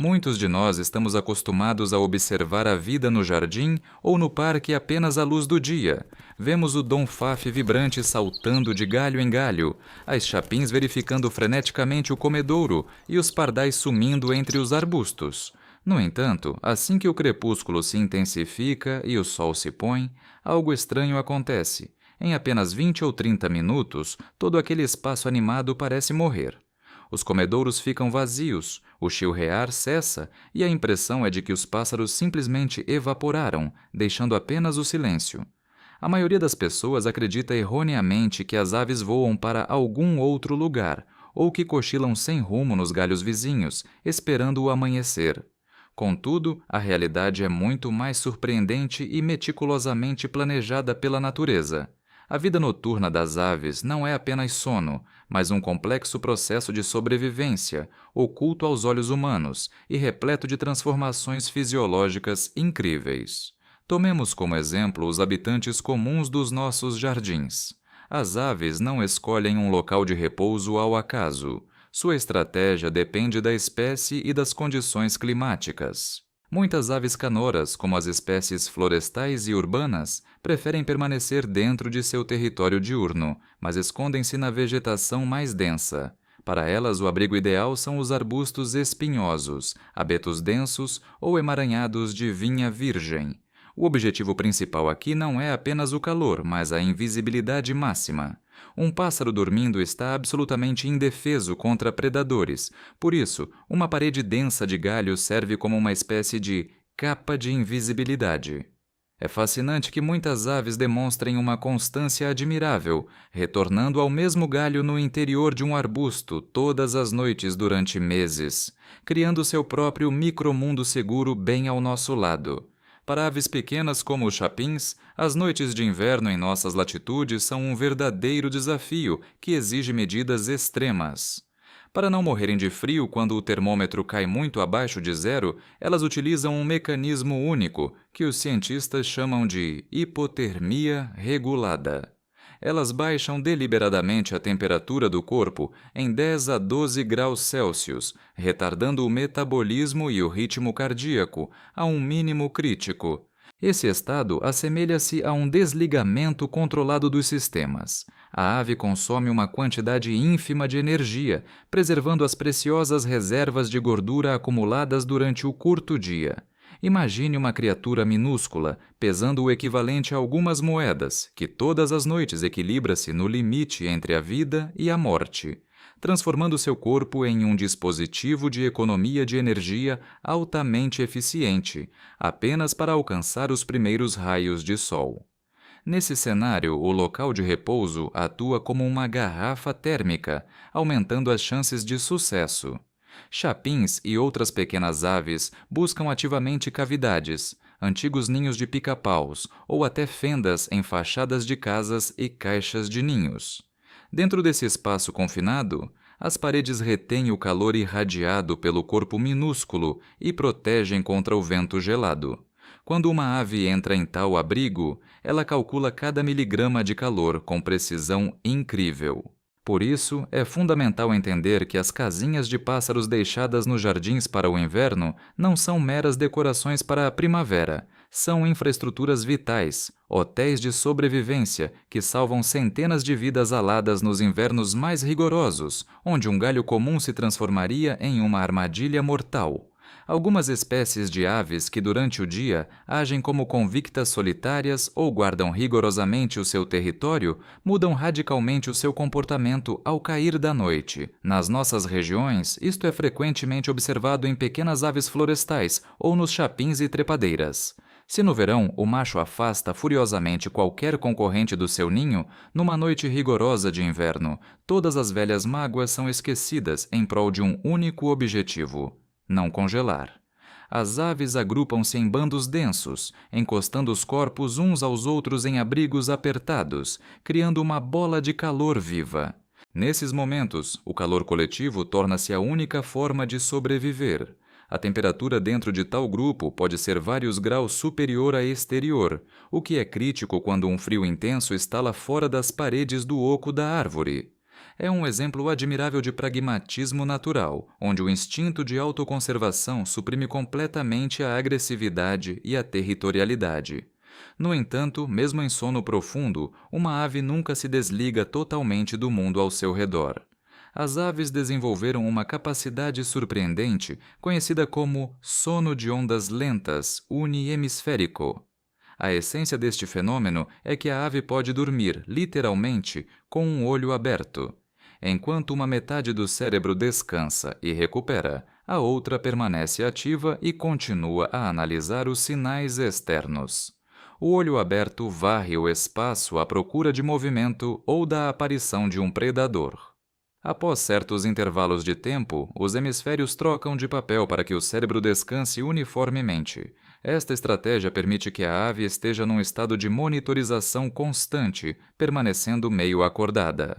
Muitos de nós estamos acostumados a observar a vida no jardim ou no parque apenas à luz do dia. Vemos o donfaf vibrante saltando de galho em galho, as chapins verificando freneticamente o comedouro e os pardais sumindo entre os arbustos. No entanto, assim que o crepúsculo se intensifica e o sol se põe, algo estranho acontece. Em apenas 20 ou 30 minutos, todo aquele espaço animado parece morrer. Os comedouros ficam vazios, o chilrear cessa e a impressão é de que os pássaros simplesmente evaporaram, deixando apenas o silêncio. A maioria das pessoas acredita erroneamente que as aves voam para algum outro lugar ou que cochilam sem rumo nos galhos vizinhos, esperando o amanhecer. Contudo, a realidade é muito mais surpreendente e meticulosamente planejada pela natureza. A vida noturna das aves não é apenas sono, mas um complexo processo de sobrevivência, oculto aos olhos humanos e repleto de transformações fisiológicas incríveis. Tomemos como exemplo os habitantes comuns dos nossos jardins. As aves não escolhem um local de repouso ao acaso. Sua estratégia depende da espécie e das condições climáticas. Muitas aves canoras, como as espécies florestais e urbanas, preferem permanecer dentro de seu território diurno, mas escondem-se na vegetação mais densa. Para elas, o abrigo ideal são os arbustos espinhosos, abetos densos ou emaranhados de vinha virgem. O objetivo principal aqui não é apenas o calor, mas a invisibilidade máxima. Um pássaro dormindo está absolutamente indefeso contra predadores. Por isso, uma parede densa de galhos serve como uma espécie de capa de invisibilidade. É fascinante que muitas aves demonstrem uma constância admirável, retornando ao mesmo galho no interior de um arbusto todas as noites durante meses, criando seu próprio micromundo seguro bem ao nosso lado. Para aves pequenas como os chapins, as noites de inverno em nossas latitudes são um verdadeiro desafio que exige medidas extremas. Para não morrerem de frio quando o termômetro cai muito abaixo de zero, elas utilizam um mecanismo único, que os cientistas chamam de hipotermia regulada. Elas baixam deliberadamente a temperatura do corpo em 10 a 12 graus Celsius, retardando o metabolismo e o ritmo cardíaco a um mínimo crítico. Esse estado assemelha-se a um desligamento controlado dos sistemas. A ave consome uma quantidade ínfima de energia, preservando as preciosas reservas de gordura acumuladas durante o curto dia. Imagine uma criatura minúscula, pesando o equivalente a algumas moedas, que todas as noites equilibra-se no limite entre a vida e a morte, transformando seu corpo em um dispositivo de economia de energia altamente eficiente, apenas para alcançar os primeiros raios de sol. Nesse cenário, o local de repouso atua como uma garrafa térmica, aumentando as chances de sucesso. Chapins e outras pequenas aves buscam ativamente cavidades, antigos ninhos de pica-paus ou até fendas em fachadas de casas e caixas de ninhos. Dentro desse espaço confinado, as paredes retêm o calor irradiado pelo corpo minúsculo e protegem contra o vento gelado. Quando uma ave entra em tal abrigo, ela calcula cada miligrama de calor com precisão incrível. Por isso, é fundamental entender que as casinhas de pássaros deixadas nos jardins para o inverno não são meras decorações para a primavera, são infraestruturas vitais, hotéis de sobrevivência que salvam centenas de vidas aladas nos invernos mais rigorosos, onde um galho comum se transformaria em uma armadilha mortal. Algumas espécies de aves que durante o dia agem como convictas solitárias ou guardam rigorosamente o seu território mudam radicalmente o seu comportamento ao cair da noite. Nas nossas regiões, isto é frequentemente observado em pequenas aves florestais ou nos chapins e trepadeiras. Se no verão o macho afasta furiosamente qualquer concorrente do seu ninho, numa noite rigorosa de inverno, todas as velhas mágoas são esquecidas em prol de um único objetivo: não congelar. As aves agrupam-se em bandos densos, encostando os corpos uns aos outros em abrigos apertados, criando uma bola de calor viva. Nesses momentos, o calor coletivo torna-se a única forma de sobreviver. A temperatura dentro de tal grupo pode ser vários graus superior à exterior, o que é crítico quando um frio intenso estala fora das paredes do oco da árvore. É um exemplo admirável de pragmatismo natural, onde o instinto de autoconservação suprime completamente a agressividade e a territorialidade. No entanto, mesmo em sono profundo, uma ave nunca se desliga totalmente do mundo ao seu redor. As aves desenvolveram uma capacidade surpreendente, conhecida como sono de ondas lentas uniemisférico. A essência deste fenômeno é que a ave pode dormir, literalmente, com um olho aberto. Enquanto uma metade do cérebro descansa e recupera, a outra permanece ativa e continua a analisar os sinais externos. O olho aberto varre o espaço à procura de movimento ou da aparição de um predador. Após certos intervalos de tempo, os hemisférios trocam de papel para que o cérebro descanse uniformemente. Esta estratégia permite que a ave esteja num estado de monitorização constante, permanecendo meio acordada.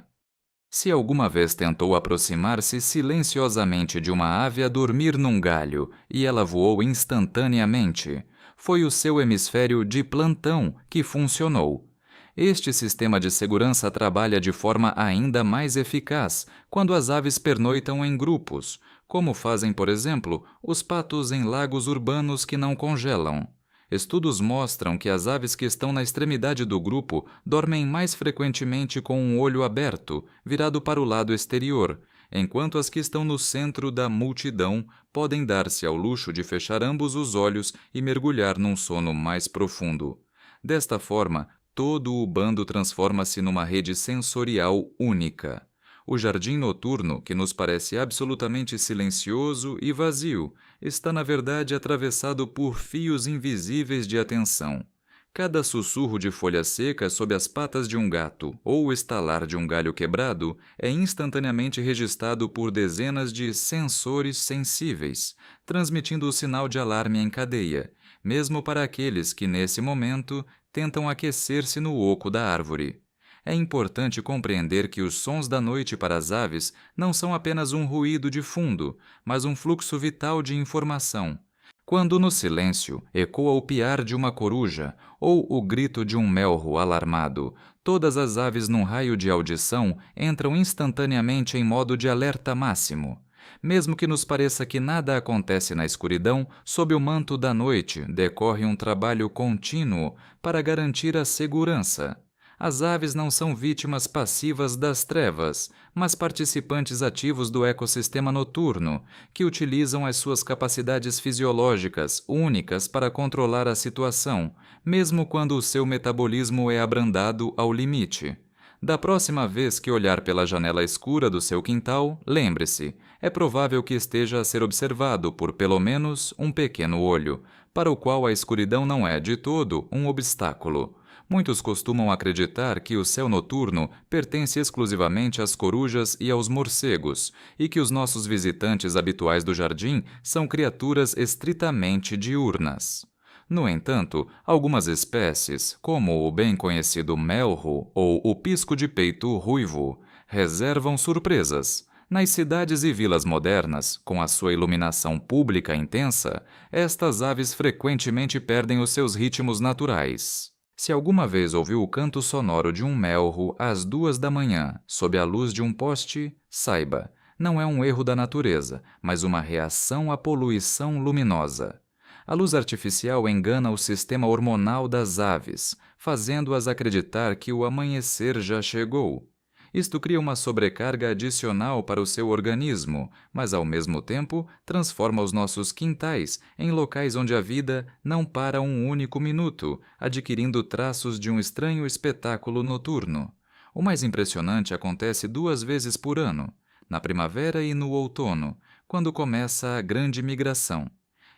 Se alguma vez tentou aproximar-se silenciosamente de uma ave a dormir num galho e ela voou instantaneamente, foi o seu hemisfério de plantão que funcionou. Este sistema de segurança trabalha de forma ainda mais eficaz quando as aves pernoitam em grupos, como fazem, por exemplo, os patos em lagos urbanos que não congelam. Estudos mostram que as aves que estão na extremidade do grupo dormem mais frequentemente com um olho aberto, virado para o lado exterior, enquanto as que estão no centro da multidão podem dar-se ao luxo de fechar ambos os olhos e mergulhar num sono mais profundo. Desta forma, todo o bando transforma-se numa rede sensorial única. O jardim noturno, que nos parece absolutamente silencioso e vazio, está na verdade atravessado por fios invisíveis de atenção. Cada sussurro de folha seca sob as patas de um gato ou o estalar de um galho quebrado é instantaneamente registrado por dezenas de sensores sensíveis, transmitindo o sinal de alarme em cadeia, mesmo para aqueles que, nesse momento, tentam aquecer-se no oco da árvore. É importante compreender que os sons da noite para as aves não são apenas um ruído de fundo, mas um fluxo vital de informação. Quando no silêncio ecoa o piar de uma coruja ou o grito de um melro alarmado, todas as aves num raio de audição entram instantaneamente em modo de alerta máximo. Mesmo que nos pareça que nada acontece na escuridão, sob o manto da noite decorre um trabalho contínuo para garantir a segurança. As aves não são vítimas passivas das trevas, mas participantes ativos do ecossistema noturno, que utilizam as suas capacidades fisiológicas únicas para controlar a situação, mesmo quando o seu metabolismo é abrandado ao limite. Da próxima vez que olhar pela janela escura do seu quintal, lembre-se, é provável que esteja a ser observado por pelo menos um pequeno olho, para o qual a escuridão não é, de todo, um obstáculo. Muitos costumam acreditar que o céu noturno pertence exclusivamente às corujas e aos morcegos, e que os nossos visitantes habituais do jardim são criaturas estritamente diurnas. No entanto, algumas espécies, como o bem conhecido melro ou o pisco de peito ruivo, reservam surpresas. Nas cidades e vilas modernas, com a sua iluminação pública intensa, estas aves frequentemente perdem os seus ritmos naturais. Se alguma vez ouviu o canto sonoro de um melro às 2 da manhã, sob a luz de um poste, saiba, não é um erro da natureza, mas uma reação à poluição luminosa. A luz artificial engana o sistema hormonal das aves, fazendo-as acreditar que o amanhecer já chegou. Isto cria uma sobrecarga adicional para o seu organismo, mas ao mesmo tempo transforma os nossos quintais em locais onde a vida não para um único minuto, adquirindo traços de um estranho espetáculo noturno. O mais impressionante acontece 2 vezes por ano, na primavera e no outono, quando começa a grande migração.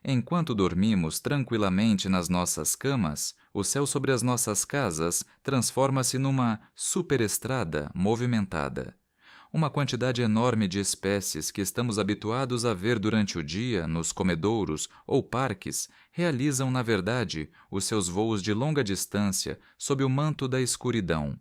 Enquanto dormimos tranquilamente nas nossas camas, o céu sobre as nossas casas transforma-se numa superestrada movimentada. Uma quantidade enorme de espécies que estamos habituados a ver durante o dia nos comedouros ou parques realizam, na verdade, os seus voos de longa distância sob o manto da escuridão.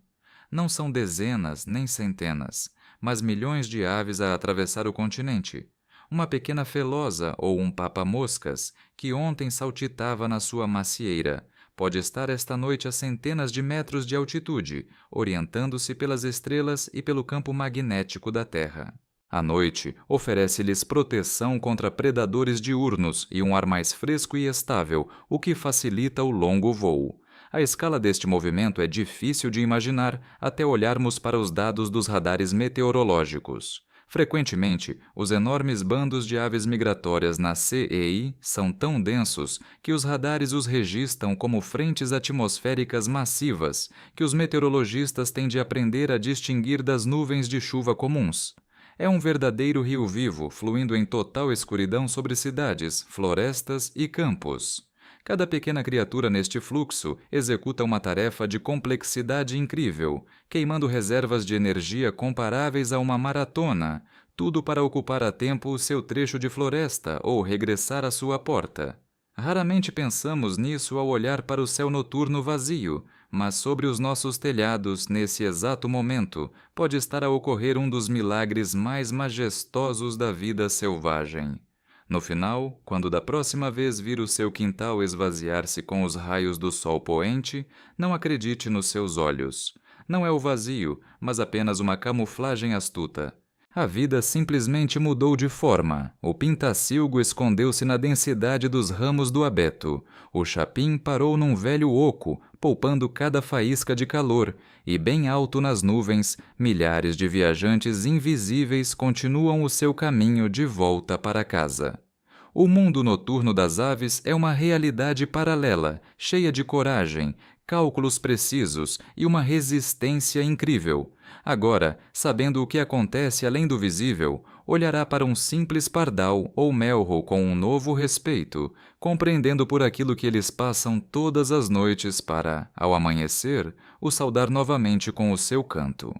Não são dezenas nem centenas, mas milhões de aves a atravessar o continente. Uma pequena felosa ou um papa-moscas que ontem saltitava na sua macieira Pode estar esta noite a centenas de metros de altitude, orientando-se pelas estrelas e pelo campo magnético da Terra. A noite oferece-lhes proteção contra predadores diurnos e um ar mais fresco e estável, o que facilita o longo voo. A escala deste movimento é difícil de imaginar até olharmos para os dados dos radares meteorológicos. Frequentemente, os enormes bandos de aves migratórias na CEI são tão densos que os radares os registram como frentes atmosféricas massivas, que os meteorologistas têm de aprender a distinguir das nuvens de chuva comuns. É um verdadeiro rio vivo, fluindo em total escuridão sobre cidades, florestas e campos. Cada pequena criatura neste fluxo executa uma tarefa de complexidade incrível, queimando reservas de energia comparáveis a uma maratona, tudo para ocupar a tempo o seu trecho de floresta ou regressar à sua porta. Raramente pensamos nisso ao olhar para o céu noturno vazio, mas sobre os nossos telhados, nesse exato momento, pode estar a ocorrer um dos milagres mais majestosos da vida selvagem. No final, quando da próxima vez vir o seu quintal esvaziar-se com os raios do sol poente, não acredite nos seus olhos. Não é o vazio, mas apenas uma camuflagem astuta. A vida simplesmente mudou de forma. O pintacilgo escondeu-se na densidade dos ramos do abeto. O chapim parou num velho oco, poupando cada faísca de calor, e bem alto nas nuvens, milhares de viajantes invisíveis continuam o seu caminho de volta para casa. O mundo noturno das aves é uma realidade paralela, cheia de coragem, cálculos precisos e uma resistência incrível. Agora, sabendo o que acontece além do visível, olhará para um simples pardal ou melro com um novo respeito, compreendendo por aquilo que eles passam todas as noites para, ao amanhecer, o saudar novamente com o seu canto.